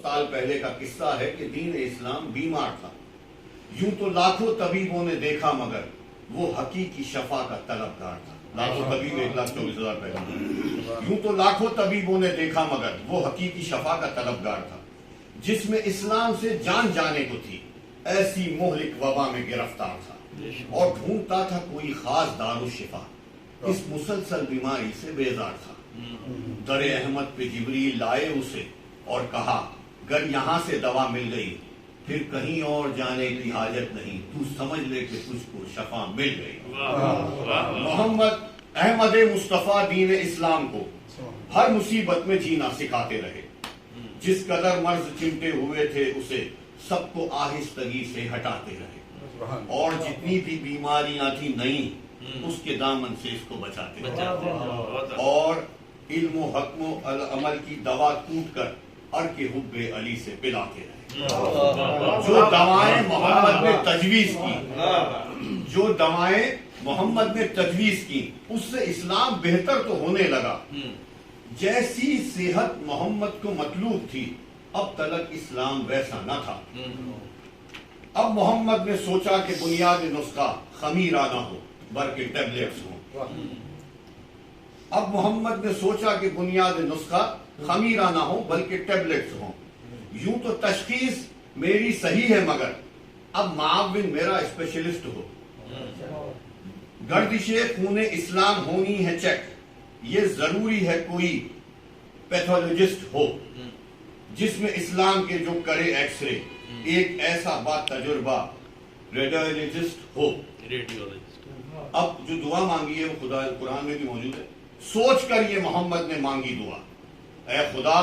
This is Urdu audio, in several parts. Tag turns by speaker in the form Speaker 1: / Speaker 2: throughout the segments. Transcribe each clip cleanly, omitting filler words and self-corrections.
Speaker 1: سال پہلے کا قصہ ہے کہ دین اسلام بیمار تھا، یوں تو لاکھوں طبیبوں نے دیکھا مگر وہ حقیقی شفا کا طلبگار تھا. لاکھوں طبیب 1,24,000 پہلے. یوں تو لاکھوں طبیبوں نے دیکھا مگر وہ حقیقی شفا کا طلبگار تھا، جس میں اسلام سے جان جانے کو تھی ایسی مہلک وبا میں گرفتار تھا، اور ڈھونڈتا تھا کوئی خاص دارالشفا، اس مسلسل بیماری سے بیزار تھا. در احمد پہ جبریل لائے اسے اور کہا گر یہاں سے دوا مل گئی پھر کہیں اور جانے کی حاجت نہیں، تو سمجھ لے کہ تجھ کو شفا مل گئی. محمد احمد مصطفیٰ دین اسلام کو ہر مصیبت میں جینا سکھاتے رہے. جس قدر مرض چمٹے ہوئے تھے اسے سب کو آہستگی سے ہٹاتے رہے، اور جتنی بھی بیماریاں تھیں نئی اس کے دامن سے اس کو بچاتے رہے، اور علم و حکم و عمل کی دوا ٹوٹ کر ارک حب علی سے پلاتے رہے. جو دوائیں محمد نے تجویز کی اس سے اسلام بہتر تو ہونے لگا. جیسی صحت محمد کو مطلوب تھی اب تلک اسلام ویسا نہ تھا. اب محمد نے سوچا کہ بنیاد نسخہ خمیرہ نہ ہو بلکہ ٹیبلیٹس ہوں. اب محمد نے سوچا کہ بنیاد نسخہ خمیرہ نہ ہو بلکہ ٹیبلیٹس ہوں. یوں تو تشخیص میری صحیح ہے مگر اب معاون میرا اسپیشلسٹ ہو. گردش خون اسلام ہونی ہے چیک، یہ ضروری ہے کوئی پیتھولوجسٹ ہو جس میں اسلام کے جو کرے ایکس رے، ایک ایسا بات تجربہ ریڈیولوجسٹ ہو. اب جو دعا مانگی ہے وہ خدا قرآن میں بھی موجود ہے. سوچ کر یہ محمد نے مانگی دعا، اے خدا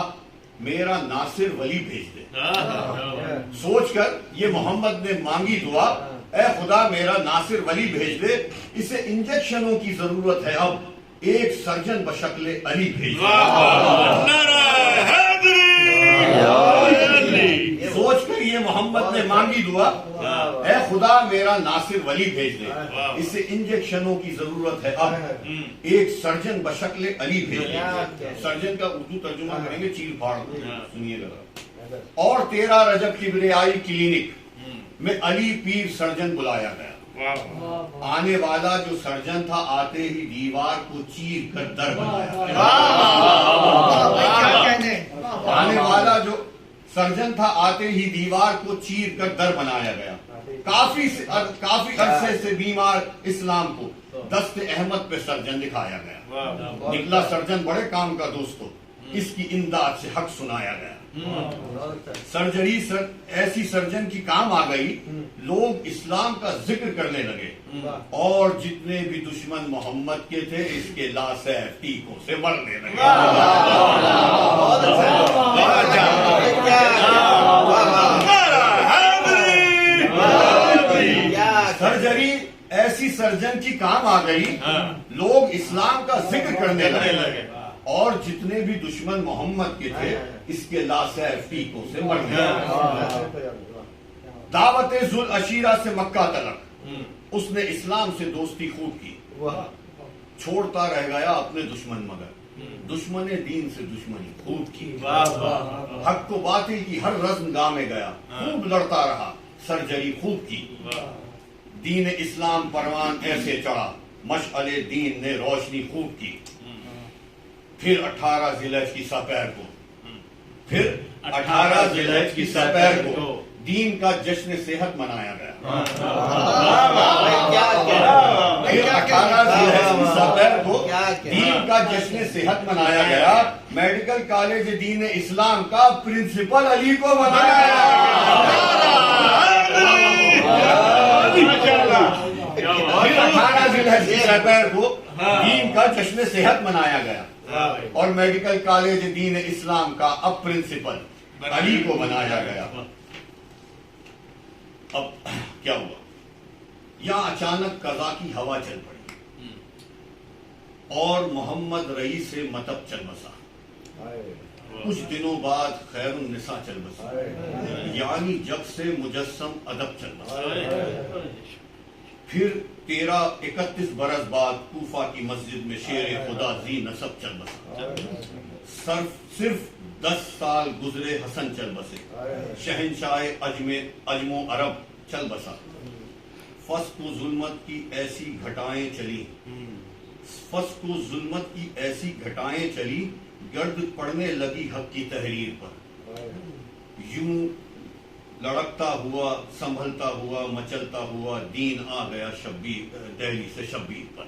Speaker 1: میرا ناصر ولی بھیج دے. سوچ کر یہ محمد نے مانگی دعا، اے خدا میرا ناصر ولی بھیج دے. اسے انجیکشنوں کی ضرورت ہے، اب ایک سرجن بشکل علی بھیج دے. سوچ کر یہ محمد نے مانگی دعا، اے خدا میرا ناصر ولی بھیج دے. اسے انجیکشنوں کی ضرورت ہے، اب ایک سرجن بشکل علی بھیج دے. سرجن کا اردو ترجمہ کریں گے چیل پھاڑ. سنیے گا. اور 13 رجب کبریائی کلینک میں علی پیر سرجن بلایا گیا. آنے والا جو سرجن تھا آتے ہی دیوار کو چیر کر در بنایا گیا. آنے والا جو سرجن تھا آتے ہی دیوار کو چیر کر در بنایا گیا. کافی عرصے سے بیمار اسلام کو دست احمد پہ سرجن دکھایا گیا. نکلا سرجن بڑے کام کا دوستو، اس کی امداد سے حق سنایا گیا. سرجری ایسی سرجن کی کام آ گئی، لوگ اسلام کا ذکر کرنے لگے، اور جتنے بھی دشمن محمد کے تھے اس کے لاسیف ٹیکوں سے مرنے لگے. سرجری ایسی سرجن کی کام آ گئی، لوگ اسلام کا ذکر کرنے لگے، اور جتنے بھی دشمن محمد کے تھے اس کے لاسیف ٹیکوں سے مر گئے. دعوت ذوالعشیرہ سے مکہ تلک اس نے اسلام سے دوستی خوب کی. چھوڑتا رہ گیا اپنے دشمن مگر دشمن دین سے دشمنی خوب کی. حق کو باطل کی ہر رزم گاہ میں گیا، خوب لڑتا رہا، سرجری خوب کی. دین اسلام پروان ایسے چڑھا، مشعل دین نے روشنی خوب کی. پھر 18 ذی الحجہ کی سپہر کو دین کا جشن صحت منایا گیا. پھر 18 ذی الحجہ کی سپہر کو دین کا جشن صحت منایا گیا. میڈیکل کالج دین اسلام کا پرنسپل علی کو بنایا گیا. پھر 18 ذی الحجہ کی سپہر کو دین کا جشن صحت منایا گیا، اور میڈیکل کالج دین اسلام کا اب پرنسپل علی کو بنایا گیا. اب کیا ہوا؟ یہاں اچانک قضا کی ہوا چل پڑی اور محمد رئیس سے مطب چل بسا. کچھ دنوں بعد خیر النساء چل بسا، یعنی جب سے مجسم ادب چل بسا. پھر 31 برس بعد کوفہ کی مسجد میں شیر خدا ذی نسب چل بسا. صرف 10 سال گزرے حسن چل بسے، شہنشاہ عجم و عرب چل بسا، فسق و ظلمت کی ایسی گھٹائیں چلی، فسق و ظلمت کی ایسی گھٹائیں چلی، گرد پڑنے لگی حق کی تحریر پر، یوں لڑکتا ہوا سنبھلتا ہوا مچلتا ہوا دین آ گیا دہلی سے شبیر پر۔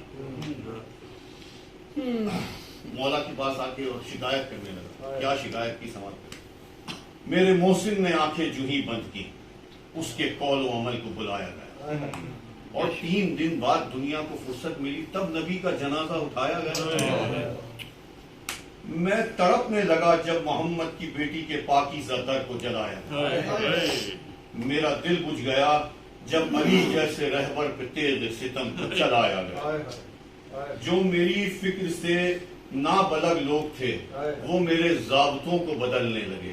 Speaker 1: مولا کے پاس آ کے اور شکایت کرنے لگا۔ کیا شکایت کی سماعت کر؟ میرے محسن نے آنکھیں جو ہی بند کی، اس کے قول و عمل کو بلایا گیا، اور 3 دن بعد دنیا کو فرصت ملی، تب نبی کا جنازہ اٹھایا گیا۔ میں تڑپنے لگا جب محمد کی بیٹی کے پاکیزہ در کو جلایا، میرا دل بجھ گیا جب علی جیسے رہبر پہ تیغ ستم کو چلایا گیا۔ جو میری فکر سے نابلغ لوگ تھے وہ میرے ضابطوں کو بدلنے لگے،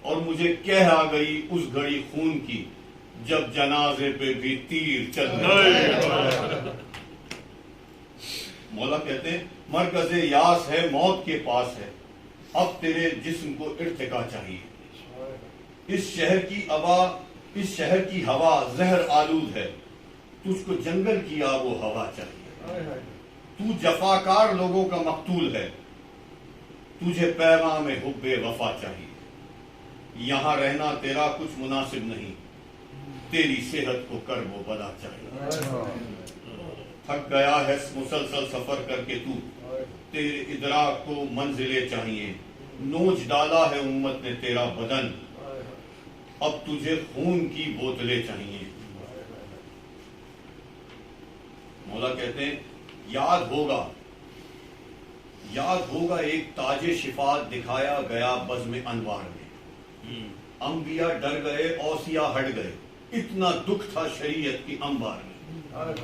Speaker 1: اور مجھے کہہ آ گئی اس گھڑی خون کی جب جنازے پہ بھی تیر چلنے لگے۔ مولا کہتے ہیں مرکز یاس ہے موت کے پاس ہے، اب تیرے جسم کو ارتقا چاہیے، اس شہر کی ہوا زہر آلود ہے، تجھ کو جنگل کی آب و ہوا چاہیے، تو جفاکار لوگوں کا مقتول ہے، تجھے پیغام حب وفا چاہیے، یہاں رہنا تیرا کچھ مناسب نہیں، تیری صحت کو کرب و بلا چاہیے، تھک گیا ہے مسلسل سفر کر کے تو، تیرے ادراک کو منزلیں چاہیے، نوچ ڈالا ہے امت نے تیرا بدن، اب تجھے خون کی بوتلیں چاہیے۔ مولا کہتے ہیں یاد ہوگا ایک تاج شفاعت دکھایا گیا بزم انوار میں، انبیاء ڈر گئے اوصیا ہٹ گئے، اتنا دکھ تھا شریعت کی انبار میں،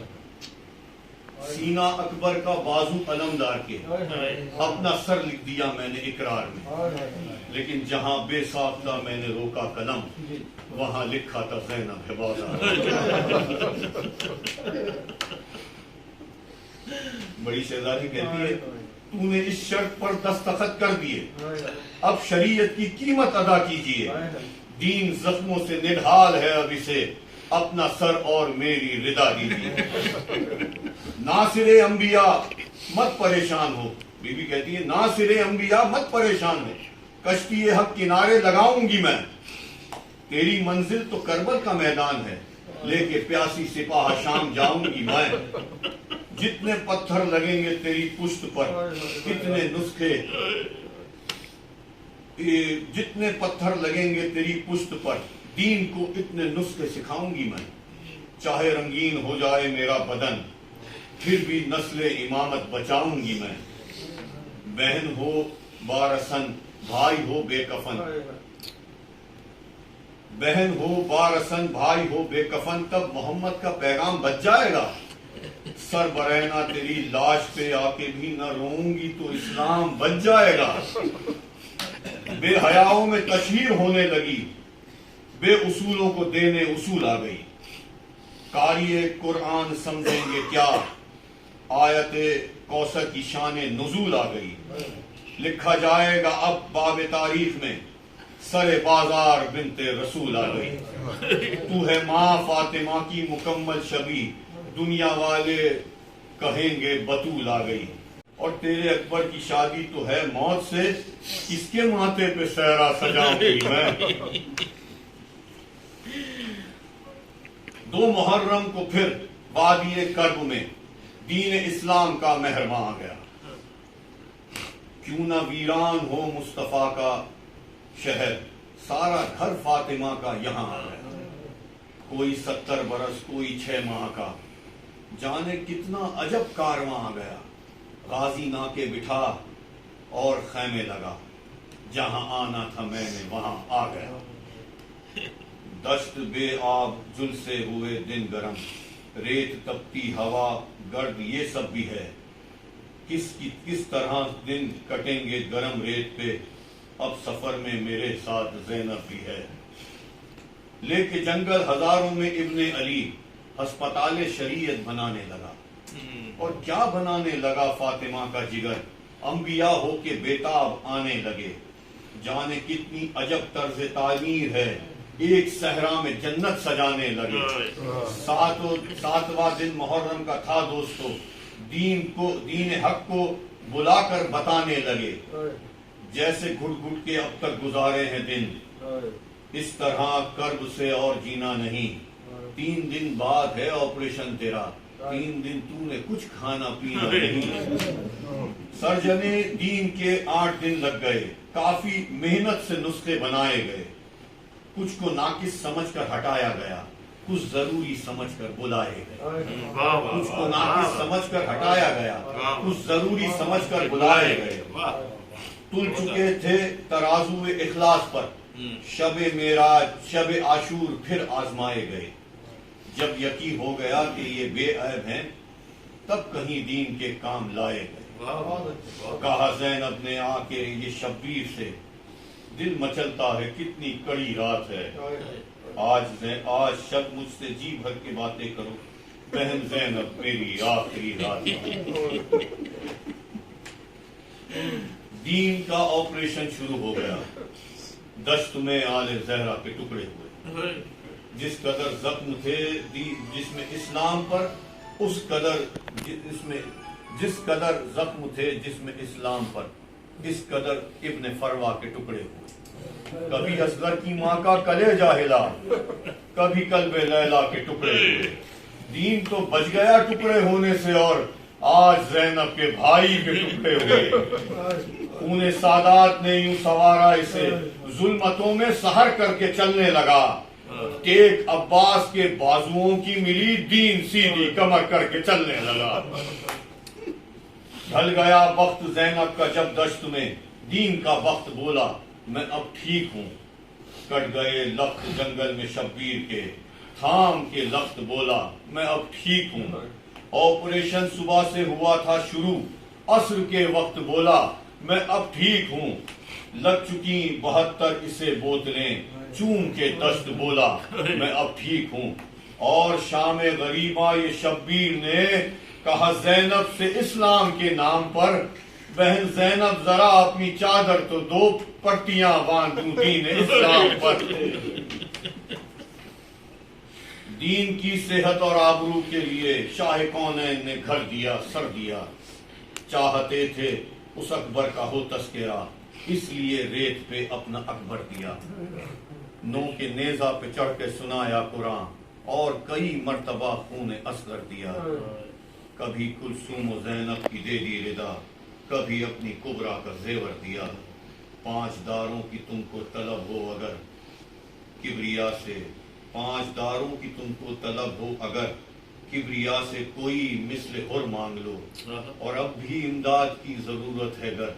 Speaker 1: سینہ اکبر کا بازو علمدار کے، اپنا سر لکھ دیا میں نے اقرار میں، لیکن جہاں بے ساختہ میں نے روکا قلم، وہاں لکھا تھا زینب ہے بازار۔ بڑی شہزادی کہتی ہے تو نے اس شرط پر دستخط کر دیے، اب شریعت کی قیمت ادا کیجئے، دین زخموں سے نڈھال ہے اب اسے، اپنا سر اور میری ردا دیجئے۔ ناصر انبیاء مت پریشان ہو، بی بی کہتی ہے ناصر انبیاء مت پریشان ہو، کشتی حق کنارے لگاؤں گی میں، تیری منزل تو کربل کا میدان ہے، لے کے پیاسی سپاہ شام جاؤں گی میں، جتنے پتھر لگیں گے تیری پشت پر کتنے نسخے، جتنے پتھر لگیں گے تیری پشت پر دین کو اتنے نسخے سکھاؤں گی میں، چاہے رنگین ہو جائے میرا بدن پھر بھی نسل امامت بچاؤں گی میں، بہن ہو بارسن بھائی ہو بے کفن، بہن ہو بارسن بھائی ہو بے کفن، تب محمد کا پیغام بچ جائے گا، سر برہنہ تیری لاش پہ آ کے بھی نہ روؤں گی تو اسلام بچ جائے گا، بے حیاؤں میں تشہیر ہونے لگی، بے اصولوں کو دینے اصول آ گئی، قاری قرآن سمجھیں گے کیا، آیت کوثر کی شان نزول آ گئی، لکھا جائے گا اب باب تاریخ میں سر بازار بنت رسول آ گئی، تو ہے ماں فاطمہ کی مکمل شبیہ، دنیا والے کہیں گے بطول آ گئی، اور تیرے اکبر کی شادی تو ہے موت سے، اس کے ماتھے پہ سہرا سجاؤں گی میں۔ 2 محرم کو پھر وادی کرب میں دین اسلام کا مہرباں آ گیا، کیوں نہ ویران ہو مصطفیٰ کا شہر، سارا گھر فاطمہ کا یہاں آ گیا، کوئی 70 برس کوئی 6 ماہ کا، جانے کتنا عجب کارواں آ گیا، غازی ناکے بٹھا اور خیمے لگا، جہاں آنا تھا میں نے وہاں آ گیا، دشت بے آب جل سے ہوئے دن گرم، ریت تپتی ہوا گرد یہ سب بھی ہے، کس طرح دن کٹیں گے گرم ریت پہ، اب سفر میں میرے ساتھ زینب بھی ہے، لے کے جنگل ہزاروں میں ابن علی ہسپتال شریعت بنانے لگا، اور کیا بنانے لگا فاطمہ کا جگر، انبیاء ہو کے بیتاب آنے لگے، جانے کتنی عجب طرز تعمیر ہے، ایک صحرا میں جنت سجانے لگے۔ ساتواں دن محرم کا تھا دوستو، دین حق کو بلا کر بتانے لگے، جیسے گھٹ گھٹ کے اب تک گزارے ہیں دن، اس طرح کرب سے اور جینا نہیں۔ 3 دن بعد ہے آپریشن تیرا، 3 دن تو نے کچھ کھانا پینا نہیں۔ سرجنے دین کے 8 دن لگ گئے، کافی محنت سے نسخے بنائے گئے، کچھ کو ناقص سمجھ کر ہٹایا گیا، کچھ ضروری سمجھ کر بلائے گئے۔ کچھ کو ناقص سمجھ کر ہٹایا گیا، کچھ ضروری سمجھ کر بلائے گئے۔ تل چکے تھے ترازو اخلاص پر، شب معراج شب عاشور پھر آزمائے گئے۔ جب یقین ہو گیا کہ یہ بے عیب ہیں، تب کہیں دین کے کام لائے گئے۔ کہا زینب نے آ کے یہ شبیر سے، دل مچلتا ہے کتنی کڑی رات ہے، آج شب مجھ سے جی بھر کے باتیں کرو، بہن زینب میری آخری رات ہے۔ دین کا آپریشن شروع ہو گیا، دشت میں آل زہرا کے ٹکڑے ہوئے۔ جس قدر زخم تھے جس میں اسلام پر، اس قدر جس قدر زخم تھے جس میں اسلام پر، اس قدر ابن فروا کے ٹکڑے ہوئے۔ کبھی اصغر کی ماں کا کلیجہ ہلا، کبھی قلب لیلا کے ٹکڑے ہوئے۔ دین تو بچ گیا ٹکڑے ہونے سے، اور آج زینب کے بھائی کے ٹکڑے ہوئے۔ خون سادات نے یوں سوارا اسے، ظلمتوں میں سحر کر کے چلنے لگا۔ ٹیک عباس کے بازوؤں کی ملی، دین سیدھی کمر کر کے چلنے لگا۔ ڈھل گیا وقت زینب کا جب دشت میں، دین کا وقت بولا میں اب ٹھیک ہوں۔ کٹ گئے لخت جنگل میں شبیر کے، تھام کے لخت بولا میں اب ٹھیک ہوں۔ آپریشن صبح سے ہوا تھا شروع، عصر کے وقت بولا میں اب ٹھیک ہوں۔ لگ چکی 72 اسے بوتلیں، چوم کے دشت بولا میں اب ٹھیک ہوں۔ اور شام غریباں یہ شبیر نے کہا زینب سے اسلام کے نام پر، بہن زینب ذرا اپنی چادر تو دو پٹیاں باندھوں دین اسلام پر۔ دین کی صحت اور آبرو کے لیے شاہ کونین نے گھر دیا سر دیا، چاہتے تھے اس اکبر کا ہو تذکرہ، اس لیے ریت پہ اپنا اکبر دیا۔ نو کے نیزہ پہ چڑھ کے سنایا قرآن، اور کئی مرتبہ خون اصغر دیا۔ کبھی کلثوم و زینب کی دے دی ردا، کبھی اپنی کبرا کا زیور دیا۔ 5 داروں کی تم کو طلب ہو اگر کبریا سے، 5 داروں کی تم کو طلب ہو اگر کبریا سے، کوئی مثل حر مانگ لو، اور اب بھی امداد کی ضرورت ہے گر،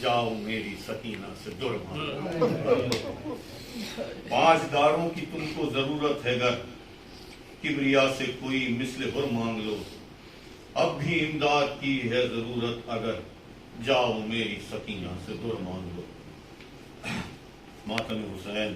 Speaker 1: جاؤ میری سکینہ سے در مانگ لو۔ 5 داروں کی تم کو ضرورت ہے گر کبریا سے، کوئی مثل حر مانگ لو، اب بھی امداد کی ہے ضرورت اگر، جاؤ میری سکینہ سے در مانگ لو۔ ماتم حسین